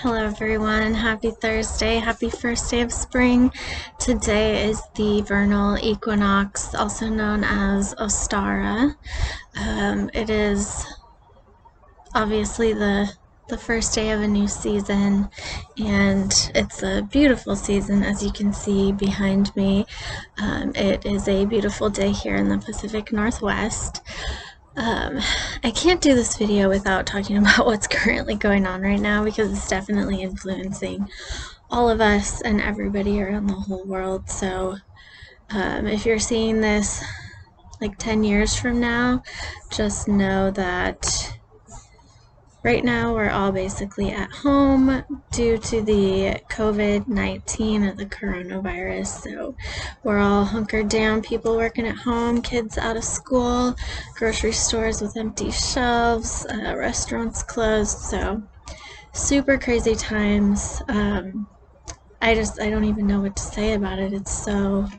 Hello everyone, happy Thursday, happy first day of spring. Today is the vernal equinox, also known as Ostara. It is obviously the first day of a new season, and it's a beautiful season, as you can see behind me. It is a beautiful day here in the Pacific Northwest. I can't do this video without talking about what's currently going on right now because it's definitely influencing all of us and everybody around the whole world. So if you're seeing this like 10 years from now, just know that right now we're all basically at home due to the COVID-19 or the coronavirus. So we're all hunkered down, people working at home, kids out of school, grocery stores with empty shelves, restaurants closed. So super crazy times. I don't even know what to say about it. It's so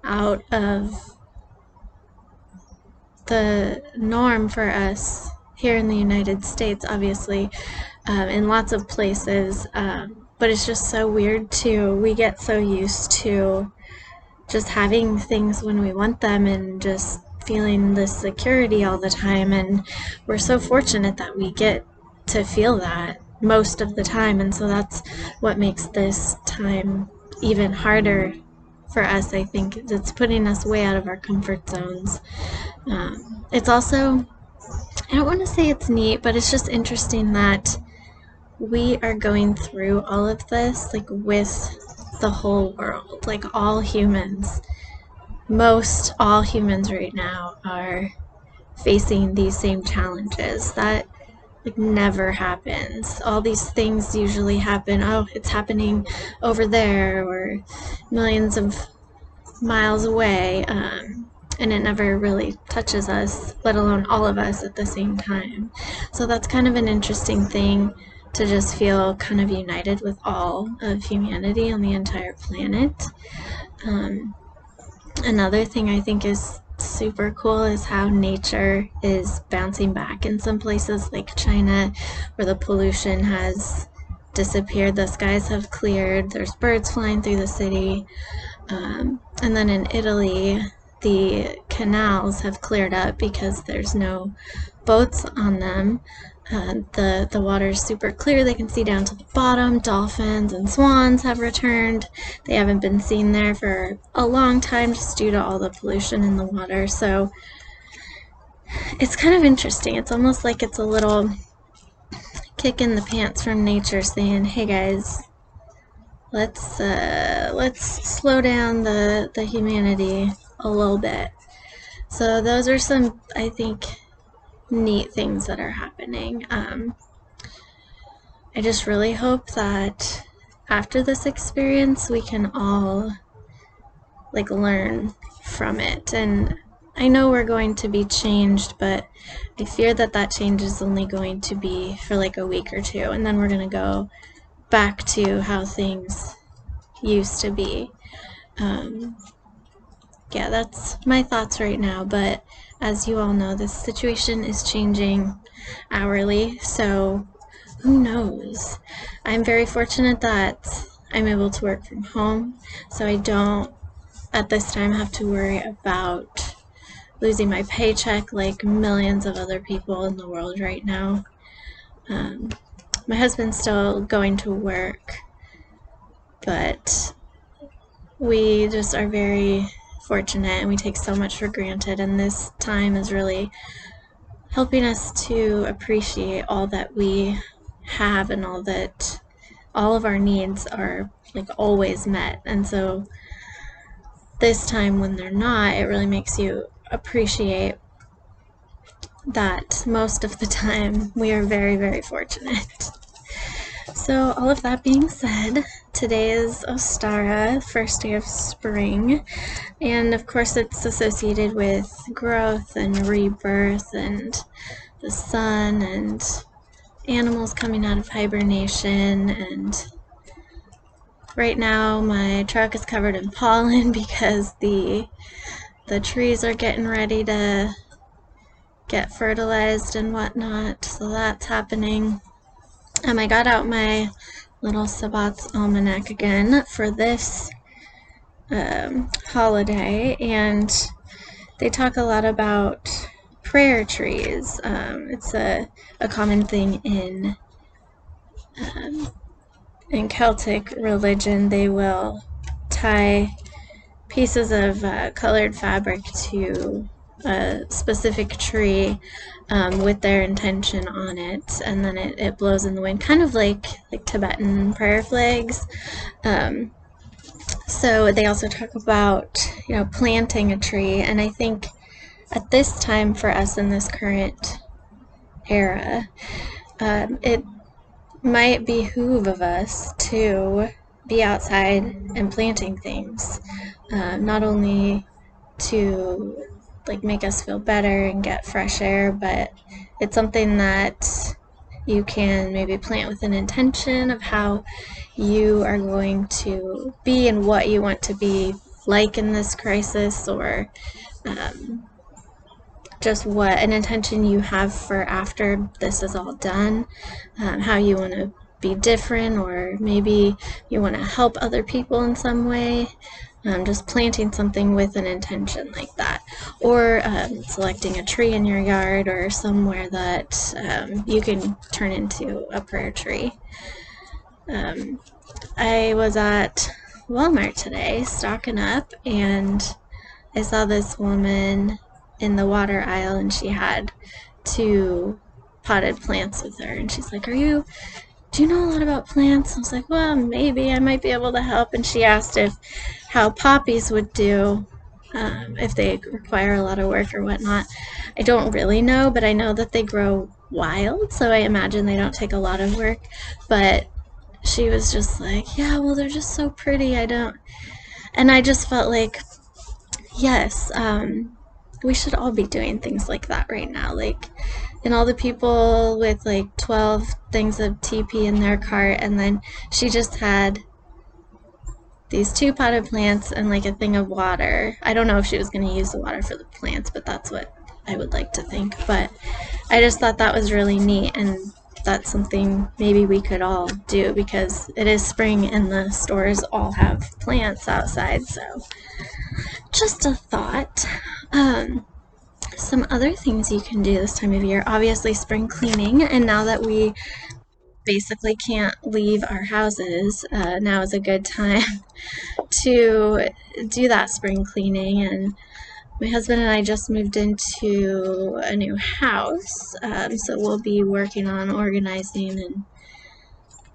out of the norm for us here in the United States, obviously, in lots of places, but it's just so weird too. We get so used to just having things when we want them and just feeling this security all the time, and we're so fortunate that we get to feel that most of the time, and so that's what makes this time even harder for us. I think it's putting us way out of our comfort zones. It's also, I don't want to say it's neat, but it's just interesting that we are going through all of this like with the whole world, like all humans. Most all humans right now are facing these same challenges. That like never happens. All these things usually happen, oh, it's happening over there or millions of miles away, and it never really touches us, let alone all of us at the same time. So that's kind of an interesting thing, to just feel kind of united with all of humanity on the entire planet. Another thing I think is super cool is how nature is bouncing back in some places like China, where the pollution has disappeared, the skies have cleared, there's birds flying through the city. And then in Italy, the canals have cleared up because there's no boats on them. The water is super clear. They can see down to the bottom. Dolphins and swans have returned. They haven't been seen there for a long time just due to all the pollution in the water. So it's kind of interesting. It's almost like it's a little kick in the pants from nature saying, hey guys, let's slow down the humanity a little bit. So those are some, I think, neat things that are happening. I just really hope that after this experience we can all like learn from it. And I know we're going to be changed, but I fear that that change is only going to be for like a week or two, and then we're gonna go back to how things used to be. Yeah, that's my thoughts right now, but as you all know, this situation is changing hourly, so who knows? I'm very fortunate that I'm able to work from home, so I don't at this time have to worry about losing my paycheck like millions of other people in the world right now. My husband's still going to work, but we just are very fortunate and we take so much for granted, and this time is really helping us to appreciate all that we have and all of our needs are like always met. And so this time when they're not, it really makes you appreciate that most of the time we are very, very fortunate. So all of that being said, today is Ostara, first day of spring, and of course it's associated with growth and rebirth and the sun and animals coming out of hibernation. And right now my truck is covered in pollen because the trees are getting ready to get fertilized and whatnot, so that's happening. I got out my little Sabbath's Almanac again for this holiday, and they talk a lot about prayer trees. It's a common thing in Celtic religion. They will tie pieces of colored fabric to a specific tree with their intention on it, and then it blows in the wind, kind of like Tibetan prayer flags. So they also talk about, planting a tree, and I think at this time for us in this current era, it might behoove of us to be outside and planting things, not only to make us feel better and get fresh air, but it's something that you can maybe plant with an intention of how you are going to be and what you want to be like in this crisis, or just what an intention you have for after this is all done, how you want to be different, or maybe you want to help other people in some way. Just planting something with an intention like that, or selecting a tree in your yard or somewhere that you can turn into a prayer tree. I was at Walmart today stocking up, and I saw this woman in the water aisle, and she had 2 potted plants with her, and she's like, do you know a lot about plants? I was like, well, maybe I might be able to help. And she asked how poppies would do, if they require a lot of work or whatnot. I don't really know, but I know that they grow wild, so I imagine they don't take a lot of work. But she was just like, yeah, well, they're just so pretty. And I just felt like, yes, we should all be doing things like that right now. And all the people with 12 things of TP in their cart, and then she just had these 2 potted plants and a thing of water. I don't know if she was going to use the water for the plants, but that's what I would like to think. But I just thought that was really neat, and that's something maybe we could all do, because it is spring and the stores all have plants outside. So just a thought. Some other things you can do this time of year, obviously spring cleaning, and now that we basically can't leave our houses, now is a good time to do that spring cleaning. And my husband and I just moved into a new house, so we'll be working on organizing and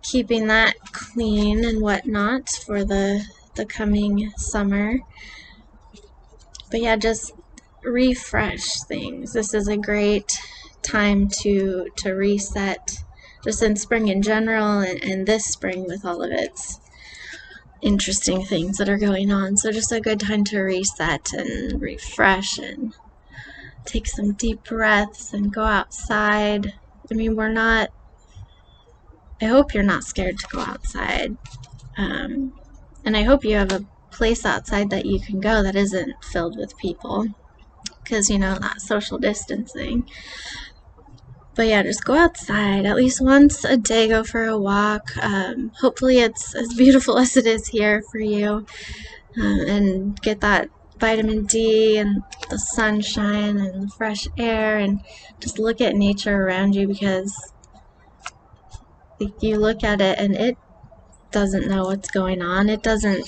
keeping that clean and whatnot for the coming summer. But yeah, just refresh things. This is a great time to reset, just in spring in general, and this spring with all of its interesting things that are going on. So just a good time to reset and refresh and take some deep breaths and go outside. I mean, I hope you're not scared to go outside. And I hope you have a place outside that you can go that isn't filled with people, because that social distancing. But yeah, just go outside at least once a day. Go for a walk. Hopefully it's as beautiful as it is here for you, and get that vitamin D and the sunshine and the fresh air, and just look at nature around you, because you look at it and it doesn't know what's going on. It doesn't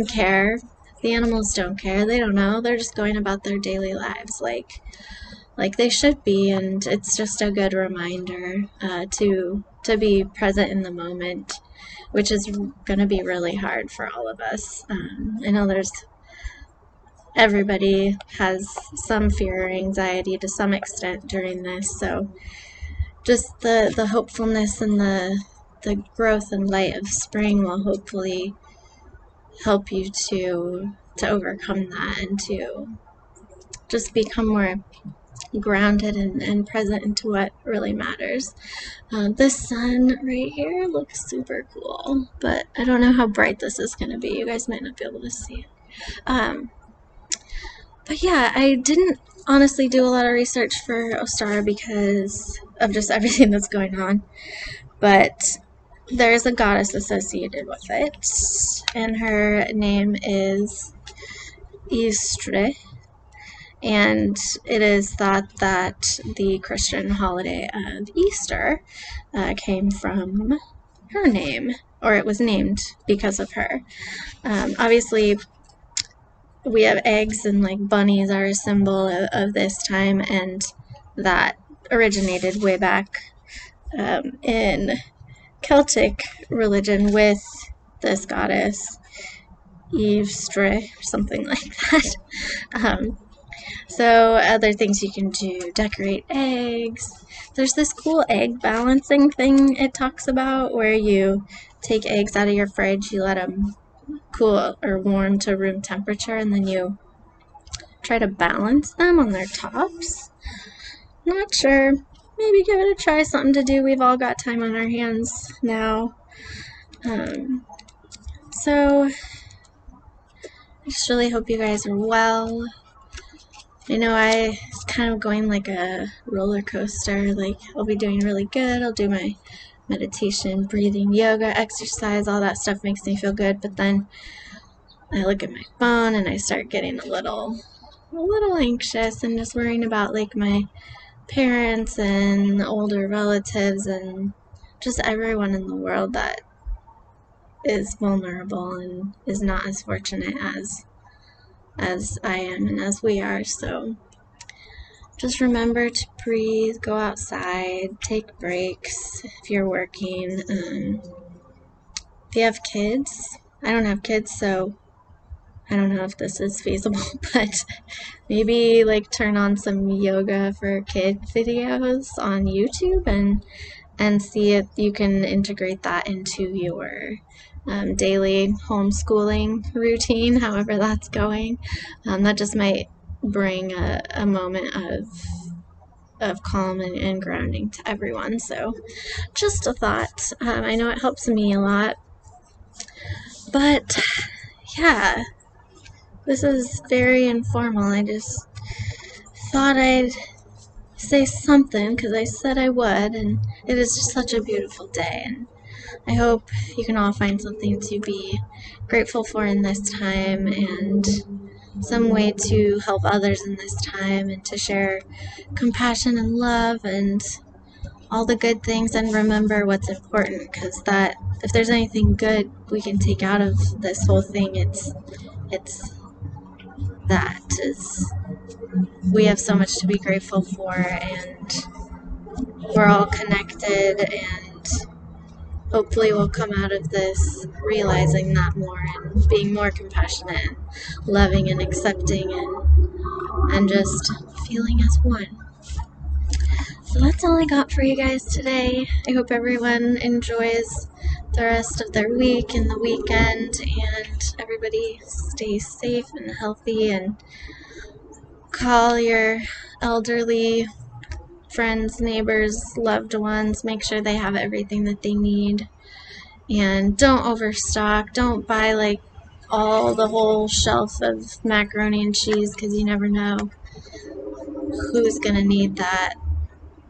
care. The animals don't care. They don't know. They're just going about their daily lives like they should be, and it's just a good reminder to be present in the moment, which is going to be really hard for all of us. I know everybody has some fear or anxiety to some extent during this, so just the hopefulness and the growth and light of spring will hopefully help you to overcome that, and to just become more grounded and present into what really matters. The sun right here looks super cool, but I don't know how bright this is going to be. You guys might not be able to see it. But yeah, I didn't honestly do a lot of research for Ostara because of just everything that's going on. but there's a goddess associated with it, and her name is Istre, and it is thought that the Christian holiday of Easter came from her name, or it was named because of her. Obviously, we have eggs, and like bunnies are a symbol of this time, and that originated way back in Celtic religion with this goddess Eostre, something like that. Um, so other things you can do, decorate eggs. There's this cool egg balancing thing it talks about where you take eggs out of your fridge, you let them cool or warm to room temperature, and then you try to balance them on their tops. Not sure. Maybe give it a try, something to do. We've all got time on our hands now. So I just really hope you guys are well. I know I was kind of going like a roller coaster. Like, I'll be doing really good. I'll do my meditation, breathing, yoga, exercise, all that stuff makes me feel good. But then I look at my phone and I start getting a little anxious and just worrying about like my parents and older relatives and just everyone in the world that is vulnerable and is not as fortunate as I am and as we are. So just remember to breathe, go outside, take breaks if you're working. If you have kids, I don't have kids, so I don't know if this is feasible, but maybe like turn on some yoga for kid videos on YouTube and see if you can integrate that into your daily homeschooling routine, however that's going. That just might bring a moment of calm and grounding to everyone. So just a thought. I know it helps me a lot. But yeah, this is very informal. I just thought I'd say something because I said I would, and it is just such a beautiful day. And I hope you can all find something to be grateful for in this time and some way to help others in this time and to share compassion and love and all the good things, and remember what's important, because that if there's anything good we can take out of this whole thing, it's that is we have so much to be grateful for, and we're all connected, and hopefully we'll come out of this realizing that more and being more compassionate and loving and accepting and just feeling as one. So that's all I got for you guys today. I hope everyone enjoys the rest of their week and the weekend, and everybody stays safe and healthy, and call your elderly friends, neighbors, loved ones, make sure they have everything that they need, and don't overstock. Don't buy like the whole shelf of macaroni and cheese, because you never know who's gonna need that.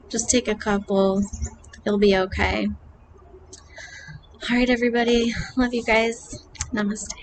Just take a couple. You'll be okay. Alright, everybody. Love you guys. Namaste.